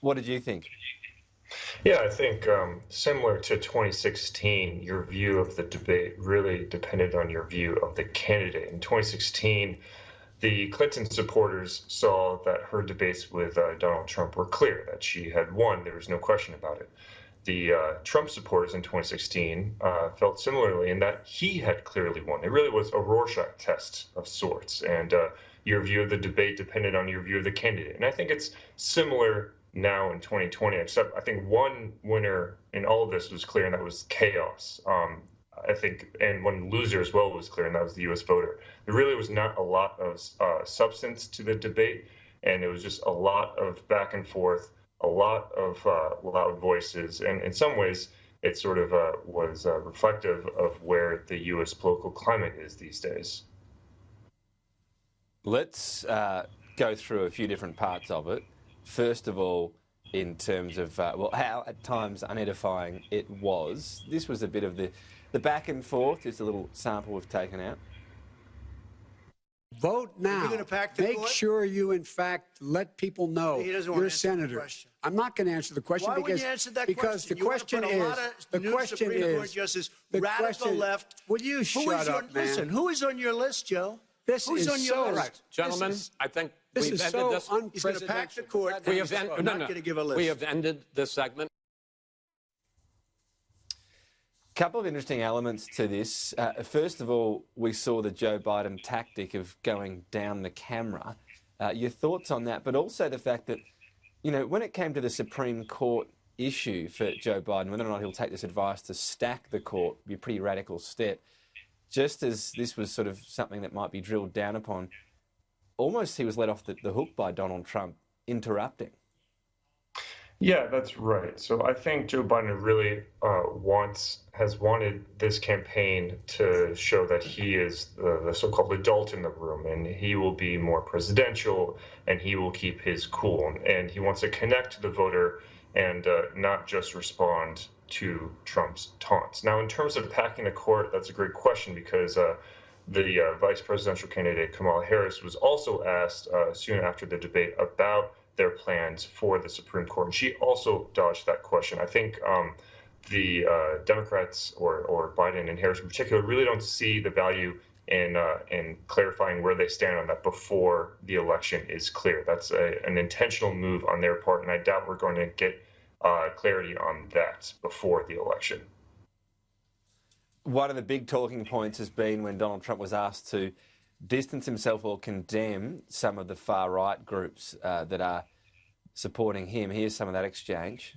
What did you think? Yeah, I think similar to 2016, your view of the debate really depended on your view of the candidate. In 2016, the Clinton supporters saw that her debates with Donald Trump were clear, that she had won. There was no question about it. The Trump supporters in 2016 felt similarly in that he had clearly won. It really was a Rorschach test of sorts, and your view of the debate depended on your view of the candidate. And I think it's similar now in 2020, except I think one winner in all of this was clear, and that was chaos. I think, and one loser as well was clear, and that was the U.S. voter. There really was not a lot of substance to the debate, and it was just a lot of back and forth, a lot of loud voices, and in some ways, it sort of was reflective of where the U.S. political climate is these days. Let's go through a few different parts of it. First of all, in terms of, well, how at times unedifying it was. This was a bit of the back and forth, just a little sample we've taken out. Vote now. Make sure you, in fact, let people know you're a senator. I'm not going to answer the question because the question is radical left. Will you shut up, man? Listen, who is on your list, Joe? Who's on your list? Gentlemen, I think this is so unprecedented. He's going to pack the court. We have ended this segment. Couple of interesting elements to this. First of all, we saw the Joe Biden tactic of going down the camera. Your thoughts on that, but also the fact that, you know, when it came to the Supreme Court issue for Joe Biden, whether or not he'll take this advice to stack the court, be a pretty radical step, just as this was sort of something that might be drilled down upon, almost he was let off the hook by Donald Trump interrupting. Yeah, that's right. So I think Joe Biden really has wanted this campaign to show that he is the so-called adult in the room, and he will be more presidential, and he will keep his cool, and he wants to connect to the voter and not just respond to Trump's taunts. Now, in terms of packing the court, that's a great question because the vice presidential candidate Kamala Harris was also asked soon after the debate about their plans for the Supreme Court, and she also dodged that question. I think the Democrats or Biden and Harris in particular really don't see the value in clarifying where they stand on that before the election is clear. That's an intentional move on their part, and I doubt we're going to get clarity on that before the election. One of the big talking points has been when Donald Trump was asked to distance himself or condemn some of the far-right groups that are supporting him. Here's some of that exchange.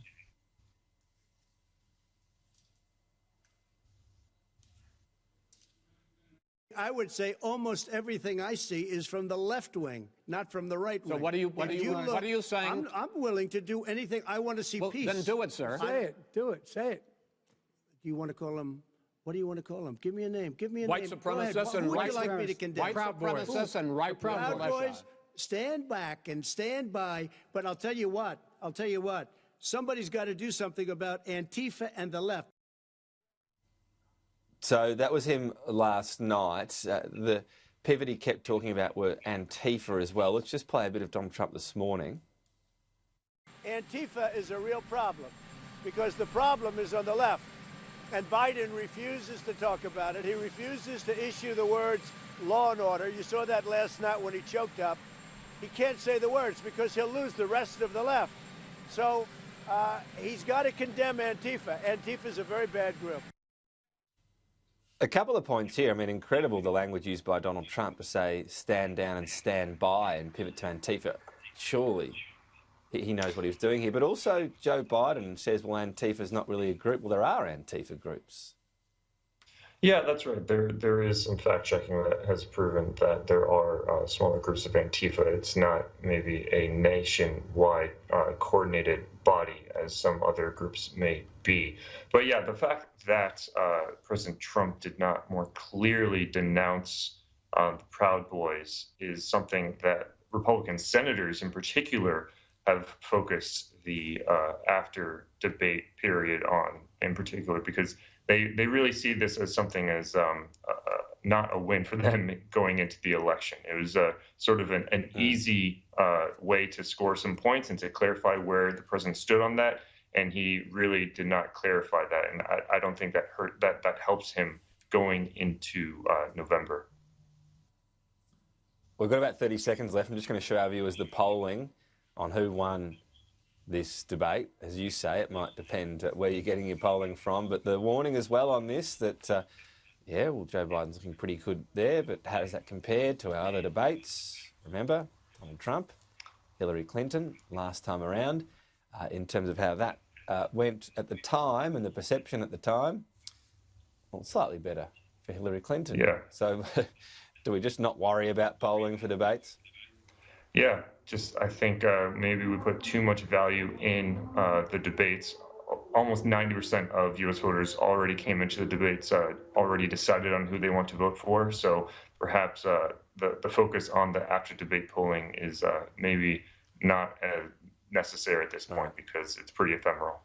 I would say almost everything I see is from the left wing, not from the right wing. So what are you saying? I'm willing to do anything. I want to see peace. Then do it, sir. Say it. Do it. Say it. Do you want to call him? What do you want to call him? Give me a name. Give me a white name. Supremacists and who would white you like me to condemn? White supremacists and right Proud Boys. Stand back and stand by. But I'll tell you what. Somebody's got to do something about Antifa and the left. So that was him last night. The pivot he kept talking about were Antifa as well. Let's just play a bit of Donald Trump this morning. Antifa is a real problem because the problem is on the left. And Biden refuses to talk about it. He refuses to issue the words law and order. You saw that last night when he choked up. He can't say the words because he'll lose the rest of the left. So he's got to condemn Antifa. Antifa is a very bad group. A couple of points here. I mean, incredible the language used by Donald Trump to say stand down and stand by and pivot to Antifa. Surely he knows what he was doing here. But also Joe Biden says, well, Antifa's not really a group. Well, there are Antifa groups. Yeah, that's right. There is some fact checking that has proven that there are smaller groups of Antifa. It's not maybe a nationwide coordinated body as some other groups may be. But yeah, the fact that President Trump did not more clearly denounce the Proud Boys is something that Republican senators in particular have focused the after debate period on in particular, because they really see this as something as not a win for them going into the election. It was sort of an easy way to score some points and to clarify where the president stood on that. And he really did not clarify that. And I don't think that helps him going into November. We've got about 30 seconds left. I'm just going to show our viewers the polling on who won this debate. As you say, it might depend where you're getting your polling from, but the warning as well on this that, Joe Biden's looking pretty good there, but how does that compare to our other debates? Remember, Donald Trump, Hillary Clinton last time around, in terms of how that went at the time and the perception at the time, well, slightly better for Hillary Clinton. Yeah. So do we just not worry about polling for debates? Yeah, I think maybe we put too much value in the debates. Almost 90% of U.S. voters already came into the debates, already decided on who they want to vote for. So perhaps the focus on the after-debate polling is maybe not necessary at this point because it's pretty ephemeral.